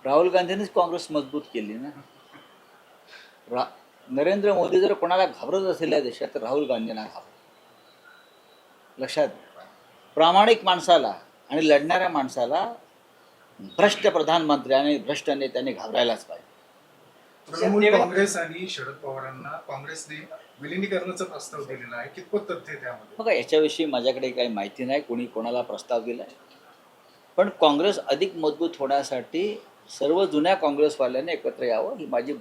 राहुल गांधींनीच काँग्रेस मजबूत केली ना. नरेंद्र मोदी जर कोणाला घाबरत असेल या देशात तर राहुल गांधींना घाबरत. लक्षात घ्या. प्रामाणिक माणसाला आणि लढणाऱ्या माणसाला भ्रष्ट प्रधानमंत्री आणि भ्रष्ट नेत्यांनी घाबरायलाच पाहिजे. तृणमूल काँग्रेस आणि शरद पवारांना काँग्रेसने विलिनीकरणाचा प्रस्ताव दिलेला आहे, कितपत तथ्य त्यामध्ये? बघा, याच्याविषयी माझ्याकडे काही माहिती नाही कोणी कोणाला प्रस्ताव दिला आहे. पण काँग्रेस अधिक मजबूत होण्यासाठी सर्व जुन्या काँग्रेसवाल्यांनी एकत्र यावं ही माझी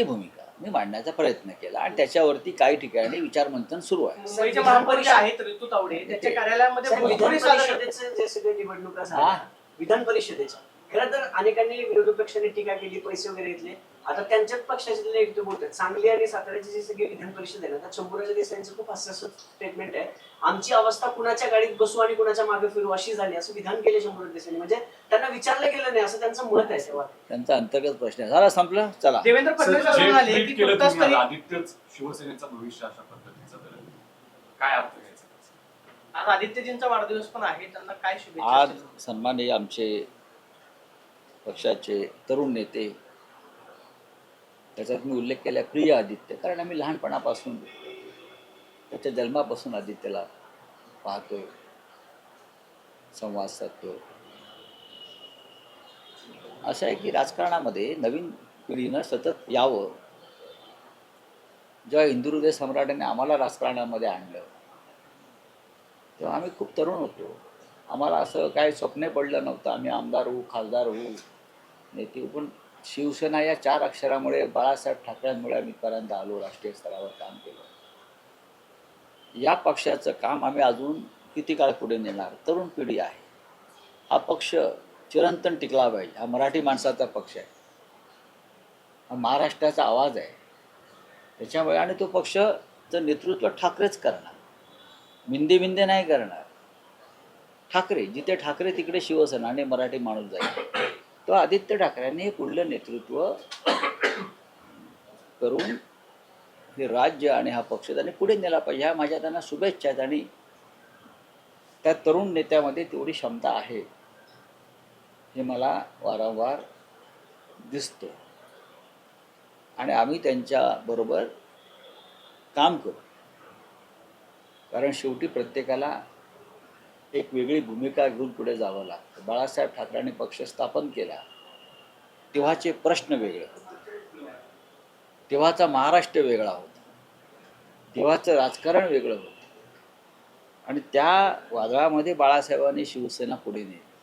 भूमिका मी मांडण्याचा प्रयत्न केला आणि त्याच्यावरती काही ठिकाणी विचारमंथन सुरू आहे. मुंबईचे महापौर आहेत ऋतू तावडे, त्यांच्या कार्यालयामध्ये भरपूर सादर जे सगळे निवडणुका झाल्या विधान परिषदेच्या, खरं तर अनेकांनी विरोधी पक्षांनी टीका केली, पैसे वगैरे घेतले. आता त्यांच्याच पक्षाचे एक बोलतात, सांगली आणि साताऱ्याची जी सगळी विधान परिषद आहे ना, त्यात शंभूराज देसाईंचं खूप हास्यास्पद स्टेटमेंट आहे, आमची अवस्था कुणाच्या गाडीत बसू आणि कुणाच्या मागे फिरू अशी झाली, असं विधान केले शंभूराज देसाईंनी. म्हणजे त्यांना विचारलं गेलं नाही असं त्यांचं मत आहे. तेव्हा त्यांचा अंतर्गत प्रश्न आहे. झाला, संपलं. चला. देवेंद्र फडणवीस असं म्हणाले की तुर्तास तरी आदित्यच शिवसेनेचं भविष्य अशा पद्धतीचं काय अर्थ घ्यायचा? आज आदित्यजींचा वाढदिवस पण आहे, त्यांना काय शुभेच्छा आज असेल? सन्माननीय आमचे पक्षाचे तरुण नेते, त्याच्यात मी उल्लेख केला प्रिय आदित्य, कारण आम्ही लहानपणापासून त्याच्या जन्मापासून आदित्यला पाहतोय, संवाद साधतोय. असं आहे की राजकारणामध्ये नवीन पिढीनं सतत यावं. जेव्हा इंदुहृदय सम्राटाने आम्हाला राजकारणामध्ये आणलं तेव्हा आम्ही खूप तरुण होतो. आम्हाला असं काही स्वप्ने पडलं नव्हतं आम्ही आमदार होऊ, खासदार होऊ, नेते होऊ. पण शिवसेना या 4 अक्षरामुळे, बाळासाहेब ठाकरेंमुळे आम्ही इथपर्यंत आलो, राष्ट्रीय स्तरावर काम केलं. या पक्षाचं काम आम्ही अजून किती काळ पुढे नेणार. तरुण पिढी आहे. हा पक्ष चिरंतन टिकला पाहिजे. हा मराठी माणसाचा पक्ष आहे, हा महाराष्ट्राचा आवाज आहे. त्याच्यामुळे आणि तो पक्षचं नेतृत्व ठाकरेच करणार, मिंदे नाही करणार. ठाकरे, जिथे ठाकरे तिकडे शिवसेना आणि मराठी माणूस जाईल. तो आदित्य ठाकरेंनी हे पुढलं नेतृत्व करून हे राज्य आणि हा पक्ष त्यांनी पुढे नेला पाहिजे. ह्या माझ्या त्यांना शुभेच्छा आहेत आणि त्या तरुण नेत्यामध्ये तेवढी क्षमता आहे हे मला वारंवार दिसतं आणि आम्ही त्यांच्याबरोबर काम करू. कारण शेवटी प्रत्येकाला एक वेगळी भूमिका घेऊन पुढे जावं लागतं. बाळासाहेब ठाकरेंनी पक्ष स्थापन केला तेव्हाचे प्रश्न वेगळे होते, तेव्हाचा महाराष्ट्र वेगळा होता, तेव्हाचं राजकारण वेगळं होतं आणि त्या वादळामध्ये बाळासाहेबांनी शिवसेना पुढे नेली.